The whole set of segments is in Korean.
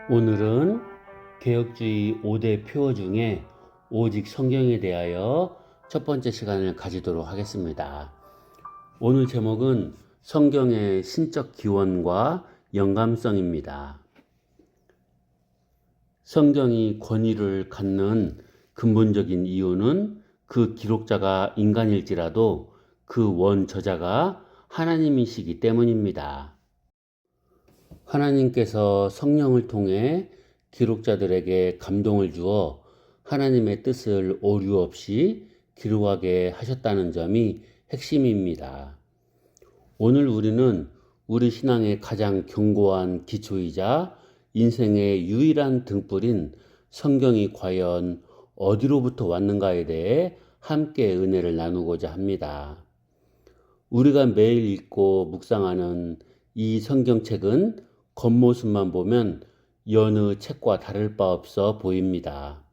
오늘은 개혁주의 5대 표어 중에 오직 성경에 대하여 첫 번째 시간을 가지도록 하겠습니다. 오늘 제목은 성경의 신적 기원과 영감성입니다. 성경이 권위를 갖는 근본적인 이유는 그 기록자가 인간일지라도 그 원 저자가 하나님이시기 때문입니다. 하나님께서 성령을 통해 기록자들에게 감동을 주어 하나님의 뜻을 오류 없이 기록하게 하셨다는 점이 핵심입니다. 오늘 우리는 우리 신앙의 가장 견고한 기초이자 인생의 유일한 등불인 성경이 과연 어디로부터 왔는가에 대해 함께 은혜를 나누고자 합니다. 우리가 매일 읽고 묵상하는 이 성경책은 겉모습만 보면 여느 책과 다를 바 없어 보입니다.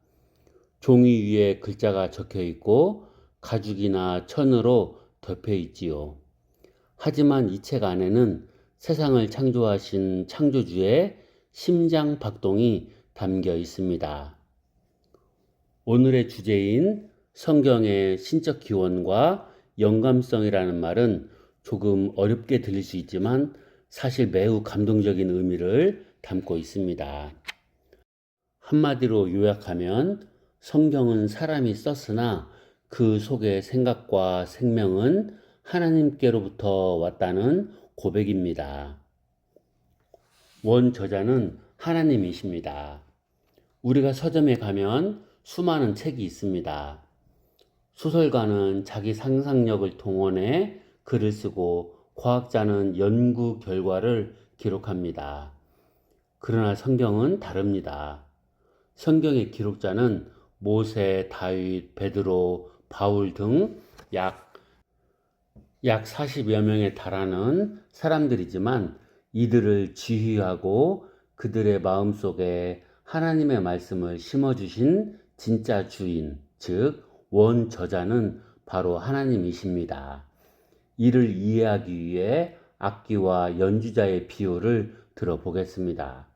종이 위에 글자가 적혀 있고 가죽이나 천으로 덮여 있지요. 하지만 이 책 안에는 세상을 창조하신 창조주의 심장 박동이 담겨 있습니다. 오늘의 주제인 성경의 신적 기원과 영감성이라는 말은 조금 어렵게 들릴 수 있지만 사실 매우 감동적인 의미를 담고 있습니다. 한마디로 요약하면 성경은 사람이 썼으나 그 속의 생각과 생명은 하나님께로부터 왔다는 고백입니다. 원 저자는 하나님이십니다. 우리가 서점에 가면 수많은 책이 있습니다. 소설가는 자기 상상력을 동원해 글을 쓰고 과학자는 연구 결과를 기록합니다. 그러나 성경은 다릅니다. 성경의 기록자는 모세, 다윗, 베드로, 바울 등 약 40여 명에 달하는 사람들이지만 이들을 지휘하고 그들의 마음속에 하나님의 말씀을 심어주신 진짜 주인, 즉 원저자는 바로 하나님이십니다. 이를 이해하기 위해 악기와 연주자의 비유를 들어보겠습니다.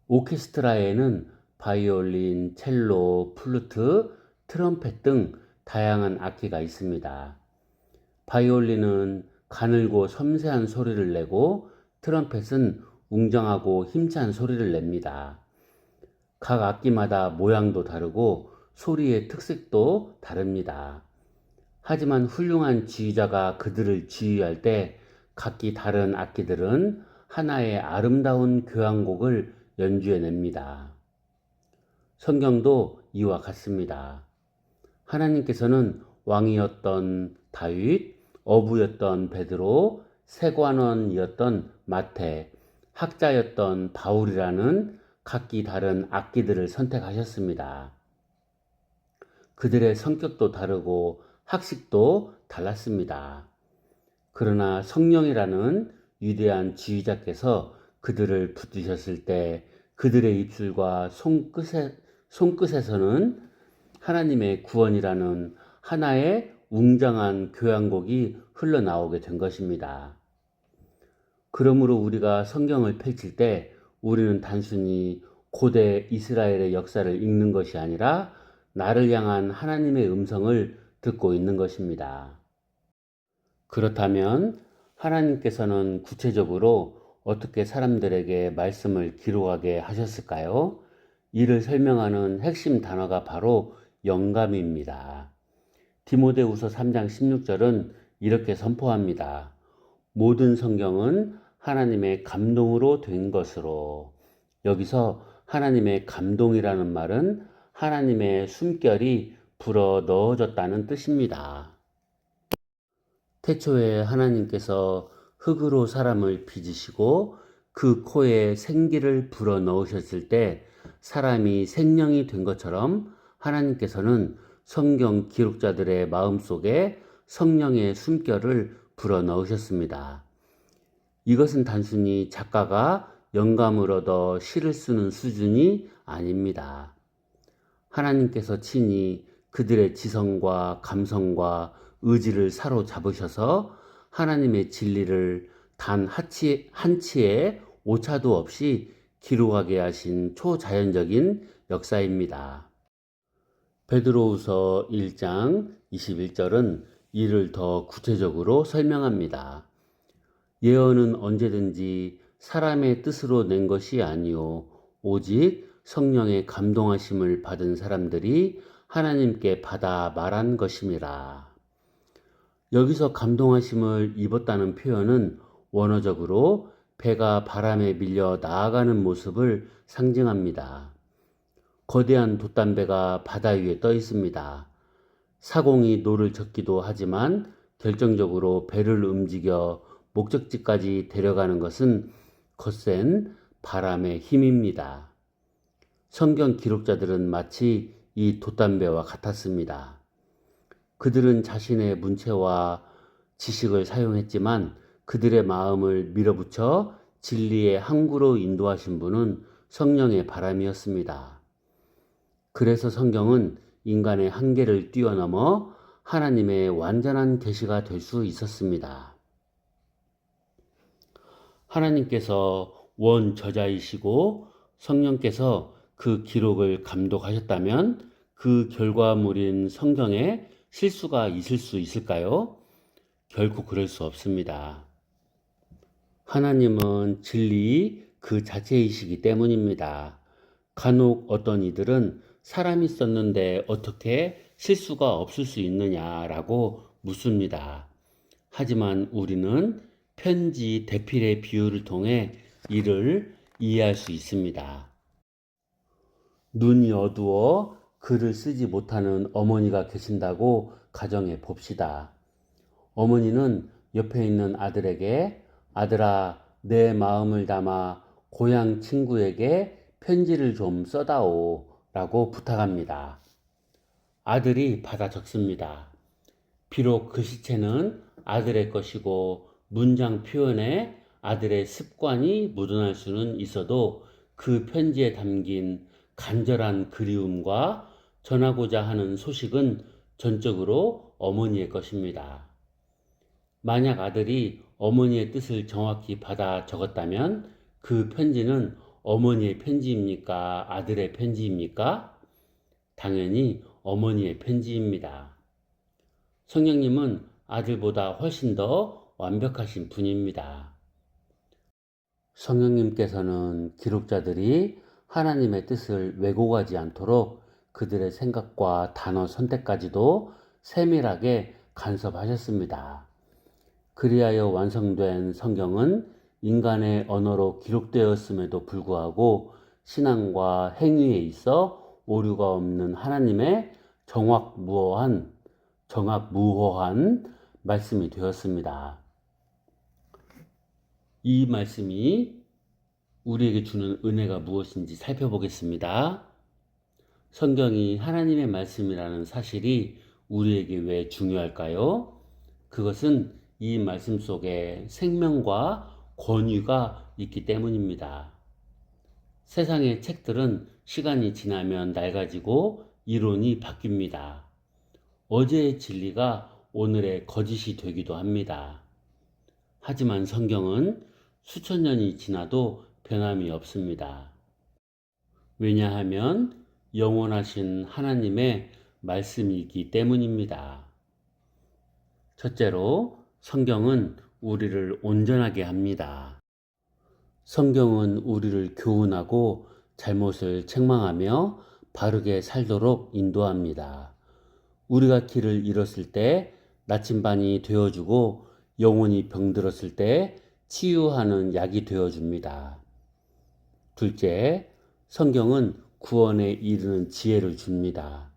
오케스트라에는 바이올린, 첼로, 플루트, 트럼펫 등 다양한 악기가 있습니다. 바이올린은 가늘고 섬세한 소리를 내고 트럼펫은 웅장하고 힘찬 소리를 냅니다. 각 악기마다 모양도 다르고 소리의 특색도 다릅니다. 하지만 훌륭한 지휘자가 그들을 지휘할 때 각기 다른 악기들은 하나의 아름다운 교향곡을 연주해냅니다. 성경도 이와 같습니다. 하나님께서는 왕이었던 다윗, 어부였던 베드로, 세관원이었던 마태, 학자였던 바울이라는 각기 다른 악기들을 선택하셨습니다. 그들의 성격도 다르고 학식도 달랐습니다. 그러나 성령이라는 위대한 지휘자께서 그들을 붙드셨을 때 그들의 입술과 손끝에서는 하나님의 구원이라는 하나의 웅장한 교향곡이 흘러나오게 된 것입니다. 그러므로 우리가 성경을 펼칠 때 우리는 단순히 고대 이스라엘의 역사를 읽는 것이 아니라 나를 향한 하나님의 음성을 듣고 있는 것입니다. 그렇다면 하나님께서는 구체적으로 어떻게 사람들에게 말씀을 기록하게 하셨을까요? 이를 설명하는 핵심 단어가 바로 영감입니다. 디모데후서 3장 16절은 이렇게 선포합니다. 모든 성경은 하나님의 감동으로 된 것으로. 여기서 하나님의 감동이라는 말은 하나님의 숨결이 불어 넣어졌다는 뜻입니다. 태초에 하나님께서 흙으로 사람을 빚으시고 그 코에 생기를 불어 넣으셨을 때 사람이 생명이 된 것처럼 하나님께서는 성경 기록자들의 마음속에 성령의 숨결을 불어 넣으셨습니다. 이것은 단순히 작가가 영감을 얻어 시를 쓰는 수준이 아닙니다. 하나님께서 친히 그들의 지성과 감성과 의지를 사로잡으셔서 하나님의 진리를 단 한치의 오차도 없이 기록하게 하신 초자연적인 역사입니다. 베드로후서 1장 21절은 이를 더 구체적으로 설명합니다. 예언은 언제든지 사람의 뜻으로 낸 것이 아니요 오직 성령의 감동하심을 받은 사람들이 하나님께 받아 말한 것임이라. 여기서 감동하심을 입었다는 표현은 원어적으로 배가 바람에 밀려 나아가는 모습을 상징합니다. 거대한 돛담배가 바다 위에 떠 있습니다. 사공이 노를 젓기도 하지만 결정적으로 배를 움직여 목적지까지 데려가는 것은 거센 바람의 힘입니다. 성경 기록자들은 마치 이 돛담배와 같았습니다. 그들은 자신의 문체와 지식을 사용했지만 그들의 마음을 밀어붙여 진리의 항구로 인도하신 분은 성령의 바람이었습니다. 그래서 성경은 인간의 한계를 뛰어넘어 하나님의 완전한 계시가 될 수 있었습니다. 하나님께서 원저자이시고 성령께서 그 기록을 감독하셨다면 그 결과물인 성경에 실수가 있을 수 있을까요? 결코 그럴 수 없습니다. 하나님은 진리 그 자체이시기 때문입니다. 간혹 어떤 이들은 사람이 썼는데 어떻게 실수가 없을 수 있느냐라고 묻습니다. 하지만 우리는 편지 대필의 비유를 통해 이를 이해할 수 있습니다. 눈이 어두워 글을 쓰지 못하는 어머니가 계신다고 가정해 봅시다. 어머니는 옆에 있는 아들에게 아들아, 내 마음을 담아 고향 친구에게 편지를 좀 써다오 라고 부탁합니다. 아들이 받아 적습니다. 비록 글씨체는 아들의 것이고 문장 표현에 아들의 습관이 묻어날 수는 있어도 그 편지에 담긴 간절한 그리움과 전하고자 하는 소식은 전적으로 어머니의 것입니다. 만약 아들이 어머니의 뜻을 정확히 받아 적었다면 그 편지는 어머니의 편지입니까? 아들의 편지입니까? 당연히 어머니의 편지입니다. 성령님은 아들보다 훨씬 더 완벽하신 분입니다. 성령님께서는 기록자들이 하나님의 뜻을 왜곡하지 않도록 그들의 생각과 단어 선택까지도 세밀하게 간섭하셨습니다. 그리하여 완성된 성경은 인간의 언어로 기록되었음에도 불구하고 신앙과 행위에 있어 오류가 없는 하나님의 정확무호한 말씀이 되었습니다. 이 말씀이 우리에게 주는 은혜가 무엇인지 살펴보겠습니다. 성경이 하나님의 말씀이라는 사실이 우리에게 왜 중요할까요? 그것은 이 말씀 속에 생명과 권위가 있기 때문입니다. 세상의 책들은 시간이 지나면 낡아지고 이론이 바뀝니다. 어제의 진리가 오늘의 거짓이 되기도 합니다. 하지만 성경은 수천 년이 지나도 변함이 없습니다. 왜냐하면 영원하신 하나님의 말씀이기 때문입니다. 첫째로 성경은 우리를 온전하게 합니다. 성경은 우리를 교훈하고 잘못을 책망하며 바르게 살도록 인도합니다. 우리가 길을 잃었을 때 나침반이 되어주고 영혼이 병들었을 때 치유하는 약이 되어줍니다. 둘째, 성경은 구원에 이르는 지혜를 줍니다.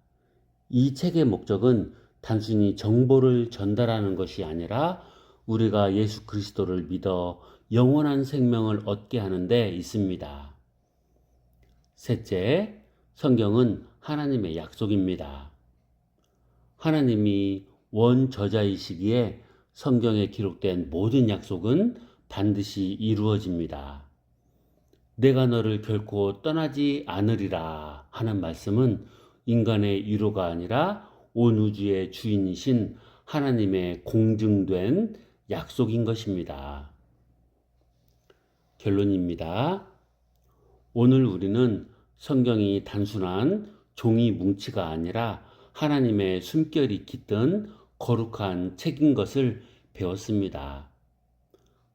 이 책의 목적은 단순히 정보를 전달하는 것이 아니라 우리가 예수 그리스도를 믿어 영원한 생명을 얻게 하는 데 있습니다. 셋째, 성경은 하나님의 약속입니다. 하나님이 원저자이시기에 성경에 기록된 모든 약속은 반드시 이루어집니다. 내가 너를 결코 떠나지 않으리라 하는 말씀은 인간의 위로가 아니라 온 우주의 주인이신 하나님의 공증된 약속인 것입니다. 결론입니다. 오늘 우리는 성경이 단순한 종이 뭉치가 아니라 하나님의 숨결이 깃든 거룩한 책인 것을 배웠습니다.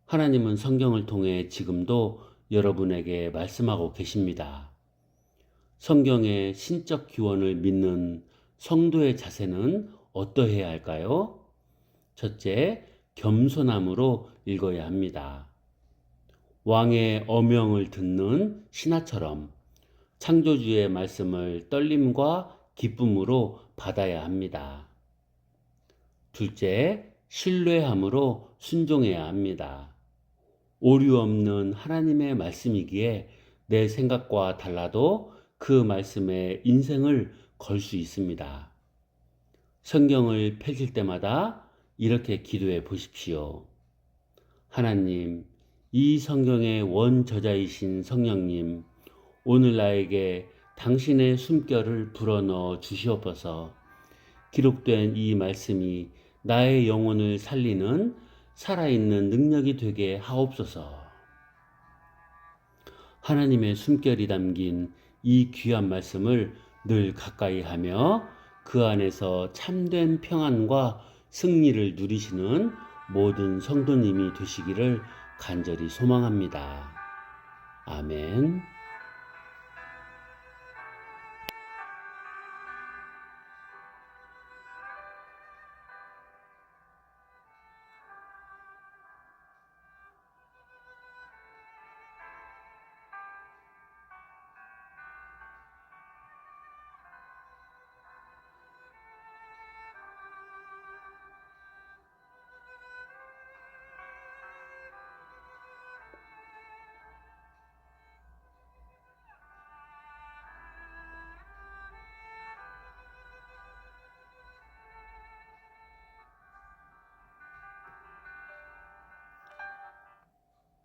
하나님은 성경을 통해 지금도 여러분에게 말씀하고 계십니다. 성경의 신적 기원을 믿는 성도의 자세는 어떠해야 할까요? 첫째, 겸손함으로 읽어야 합니다. 왕의 어명을 듣는 신하처럼 창조주의 말씀을 떨림과 기쁨으로 받아야 합니다. 둘째, 신뢰함으로 순종해야 합니다. 오류 없는 하나님의 말씀이기에 내 생각과 달라도 그 말씀에 인생을 걸 수 있습니다. 성경을 펼칠 때마다 이렇게 기도해 보십시오. 하나님, 이 성경의 원저자이신 성령님, 오늘 나에게 당신의 숨결을 불어넣어 주시옵소서. 기록된 이 말씀이 나의 영혼을 살리는 살아있는 능력이 되게 하옵소서. 하나님의 숨결이 담긴 이 귀한 말씀을 늘 가까이 하며 그 안에서 참된 평안과 승리를 누리시는 모든 성도님이 되시기를 간절히 소망합니다. 아멘.